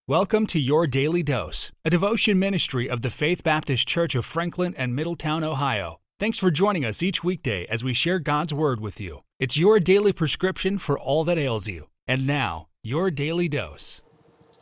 Welcome to Your Daily Dose, a devotion ministry of the Faith Baptist Church of Franklin and Middletown, Ohio. Thanks for joining us each weekday as we share God's Word with you. It's your daily prescription for all that ails you. And now, Your Daily Dose.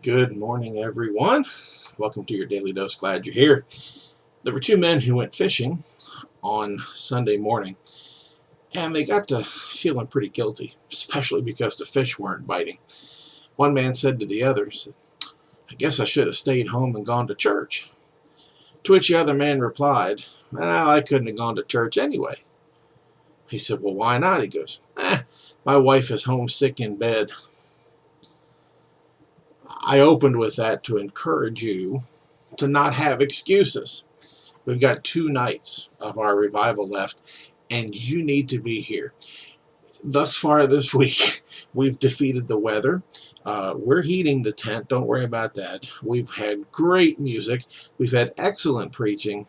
Good morning, everyone. Welcome to Your Daily Dose. Glad you're here. There were two men who went fishing on Sunday morning, and they got to feeling pretty guilty, especially because the fish weren't biting. One man said to the others, "I guess I should have stayed home and gone to church." To which the other man replied, "Well, I couldn't have gone to church anyway." He said, "Well, why not?" He goes, "My wife is homesick in bed." I opened with that to encourage you to not have excuses. We've got 2 nights of our revival left, and you need to be here. Thus far this week, we've defeated the weather. We're heating the tent. Don't worry about that. We've had great music. We've had excellent preaching.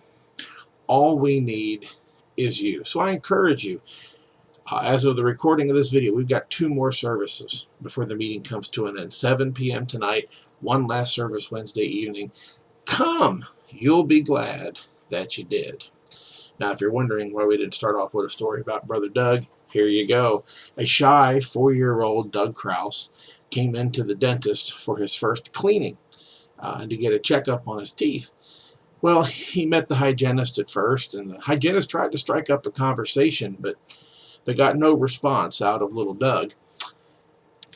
All we need is you. So I encourage you, as of the recording of this video, we've got 2 more services before the meeting comes to an end. 7 p.m. tonight, one last service Wednesday evening. Come. You'll be glad that you did. Now, if you're wondering why we didn't start off with a story about Brother Doug, here you go. A shy 4-year-old Doug Kraus came into the dentist for his first cleaning and to get a checkup on his teeth. Well, he met the hygienist at first, and the hygienist tried to strike up a conversation, but they got no response out of little Doug.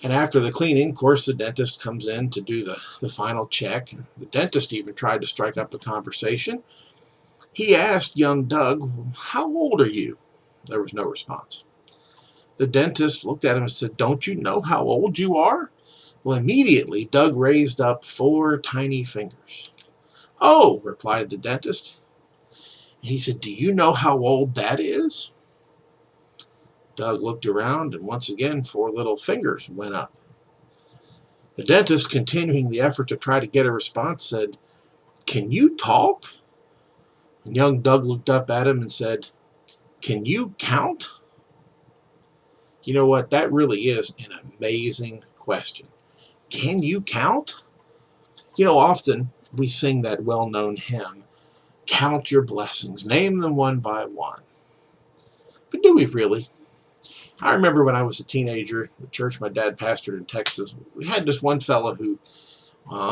And after the cleaning, of course, the dentist comes in to do the final check. The dentist even tried to strike up a conversation. He asked young Doug, "How old are you?" There was no response. The dentist looked at him and said, "Don't you know how old you are?" Well, immediately, Doug raised up 4 tiny fingers. "Oh," replied the dentist. He said, "Do you know how old that is?" Doug looked around, and once again, 4 little fingers went up. The dentist, continuing the effort to try to get a response, said, "Can you talk?" And young Doug looked up at him and said, "Can you count?" You know what? That really is an amazing question. Can you count? You know, often we sing that well-known hymn, "Count your blessings, name them one by one." But do we really? I remember when I was a teenager, the church my dad pastored in Texas, we had this one fellow who,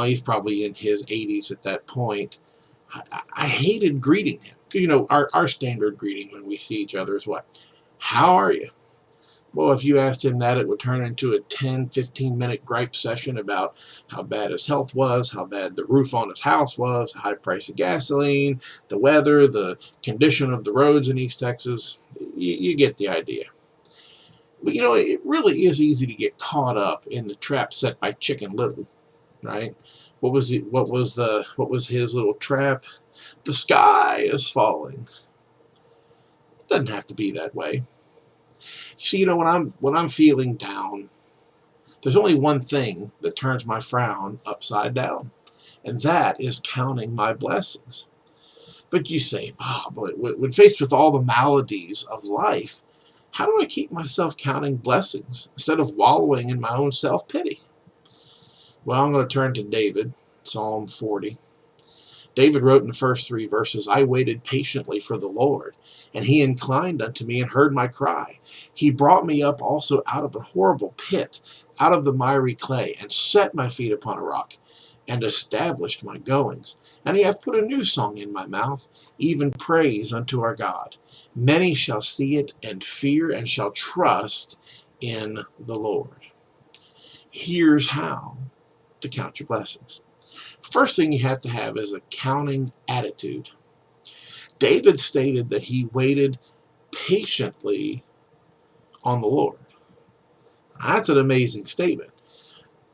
he's probably in his 80s at that point. I hated greeting him. You know, our standard greeting when we see each other is what? "How are you?" Well, if you asked him that, it would turn into a 10, 15-minute gripe session about how bad his health was, how bad the roof on his house was, the high price of gasoline, the weather, the condition of the roads in East Texas. You get the idea. But, you know, it really is easy to get caught up in the trap set by Chicken Little, right? What was his little trap? The sky is falling. It doesn't have to be that way. See, you know, when I'm feeling down, there's only one thing that turns my frown upside down, and that is counting my blessings. But you say, but when faced with all the maladies of life, how do I keep myself counting blessings instead of wallowing in my own self-pity? Well, I'm going to turn to David, Psalm 40. David wrote in the first 3 verses, "I waited patiently for the Lord, and he inclined unto me and heard my cry. He brought me up also out of a horrible pit, out of the miry clay, and set my feet upon a rock, and established my goings. And he hath put a new song in my mouth, even praise unto our God. Many shall see it and fear, and shall trust in the Lord." Here's how to count your blessings. First thing you have to have is a counting attitude. David stated that he waited patiently on the Lord. That's an amazing statement.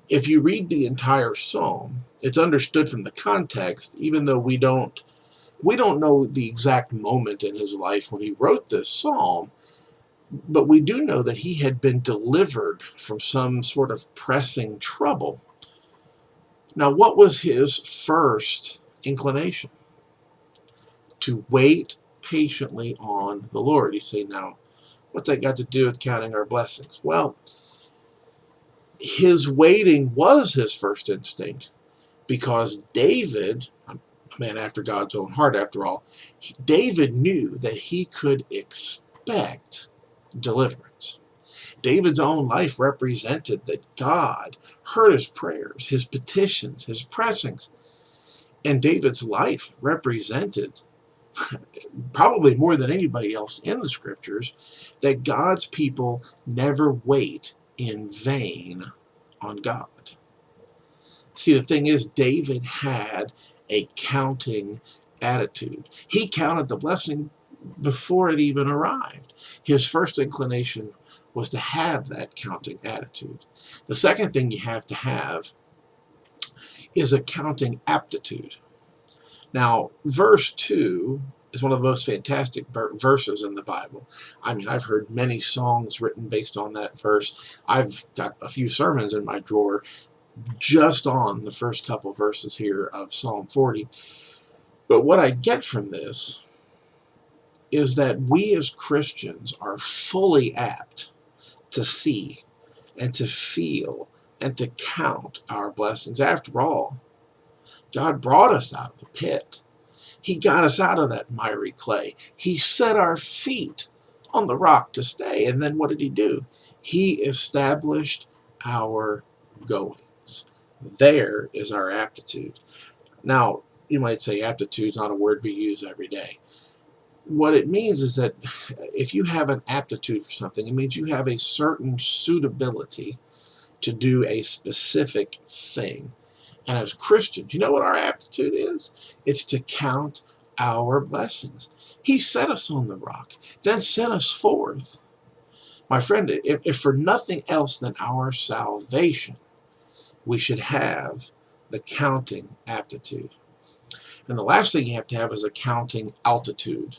If you read the entire psalm, it's understood from the context, even though we don't know the exact moment in his life when he wrote this psalm, but we do know that he had been delivered from some sort of pressing trouble. Now, what was his first inclination? To wait patiently on the Lord. You say, now, what's that got to do with counting our blessings? Well, his waiting was his first instinct, because David, a man after God's own heart after all, David knew that he could expect deliverance. David's own life represented that God heard his prayers, his petitions, his pressings. And David's life represented, probably more than anybody else in the scriptures, that God's people never wait in vain on God. See, the thing is, David had a counting attitude. He counted the blessing before it even arrived. His first inclination was to have that counting attitude. The second thing you have to have is a counting aptitude. Now, verse 2 is one of the most fantastic verses in the Bible. I mean, I've heard many songs written based on that verse. I've got a few sermons in my drawer just on the first couple verses here of Psalm 40. But what I get from this is that we as Christians are fully apt to see and to feel and to count our blessings. After all, God brought us out of the pit. He got us out of that miry clay. He set our feet on the rock to stay. And then what did he do? He established our goings. There is our aptitude. Now, you might say aptitude is not a word we use every day. What it means is that if you have an aptitude for something, it means you have a certain suitability to do a specific thing. And as Christians, you know what our aptitude is? It's to count our blessings. He set us on the rock, then sent us forth. My friend, if for nothing else than our salvation, we should have the counting aptitude. And the last thing you have to have is a counting altitude.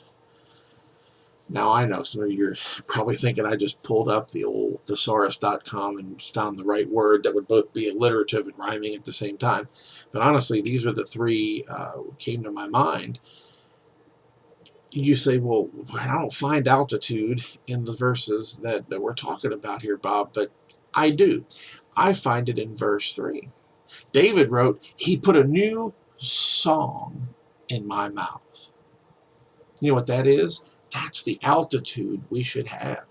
Now, I know some of you are probably thinking I just pulled up the old thesaurus.com and found the right word that would both be alliterative and rhyming at the same time. But honestly, these are the three came to my mind. You say, well, I don't find altitude in the verses that we're talking about here, Bob, but I do. I find it in verse 3. David wrote, he put a new song in my mouth. You know what that is? That's the altitude we should have.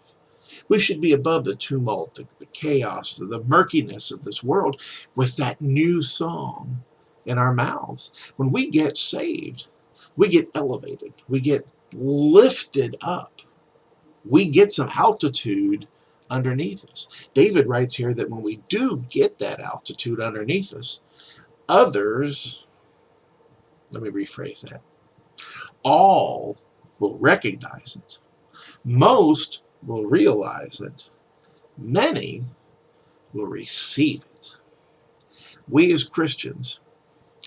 We should be above the tumult, the chaos, the murkiness of this world with that new song in our mouths. When we get saved, we get elevated. We get lifted up. We get some altitude underneath us. David writes here that when we do get that altitude underneath us, others, let me rephrase that, all will recognize it. Most will realize it. Many will receive it. We as Christians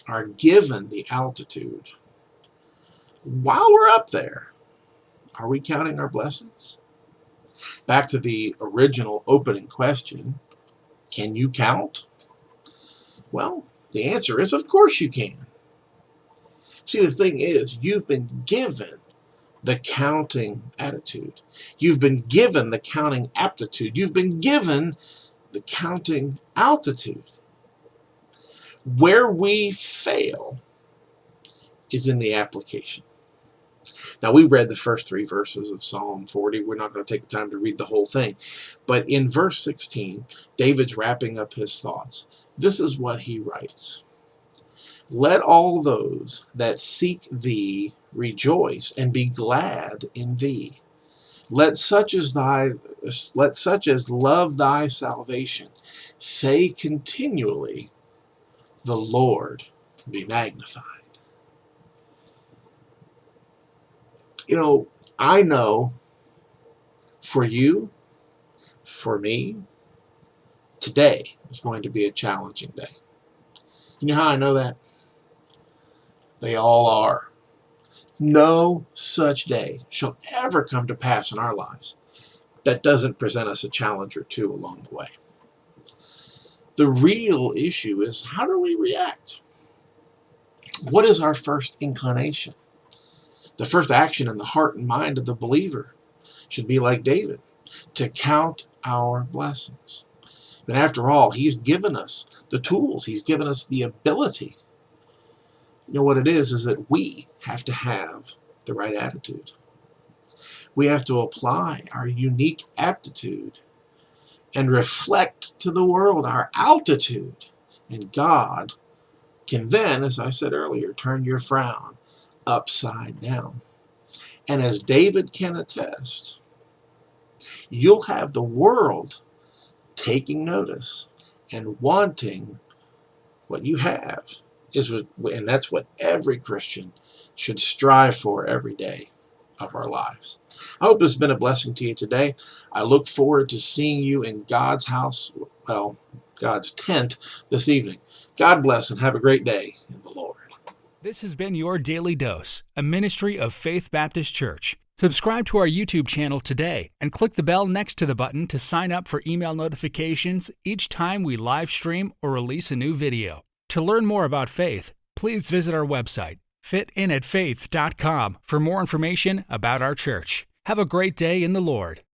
are given the altitude. While we're up there, are we counting our blessings? Back to the original opening question, can you count? Well, the answer is of course you can. See, the thing is, you've been given the counting attitude. You've been given the counting aptitude. You've been given the counting altitude. Where we fail is in the application. Now, we read the first three verses of Psalm 40. We're not going to take the time to read the whole thing. But in verse 16, David's wrapping up his thoughts. This is what he writes. Let all those that seek thee rejoice and be glad in thee. Let such as love thy salvation say continually, the Lord be magnified. You know, I know for you, for me, today is going to be a challenging day. You know how I know that? They all are. No such day shall ever come to pass in our lives that doesn't present us a challenge or two along the way. The real issue is, how do we react? What is our first inclination? The first action in the heart and mind of the believer should be like David, to count our blessings. But after all, he's given us the tools. He's given us the ability You know what it is that we have to have the right attitude. We have to apply our unique aptitude and reflect to the world our altitude. And God can then, as I said earlier, turn your frown upside down. And as David can attest, you'll have the world taking notice and wanting what you have. And that's what every Christian should strive for every day of our lives. I hope this has been a blessing to you today. I look forward to seeing you in God's house, well, God's tent this evening. God bless and have a great day in the Lord. This has been your Daily Dose, a ministry of Faith Baptist Church. Subscribe to our YouTube channel today and click the bell next to the button to sign up for email notifications each time we live stream or release a new video. To learn more about faith, please visit our website, fitinatfaith.com, for more information about our church. Have a great day in the Lord.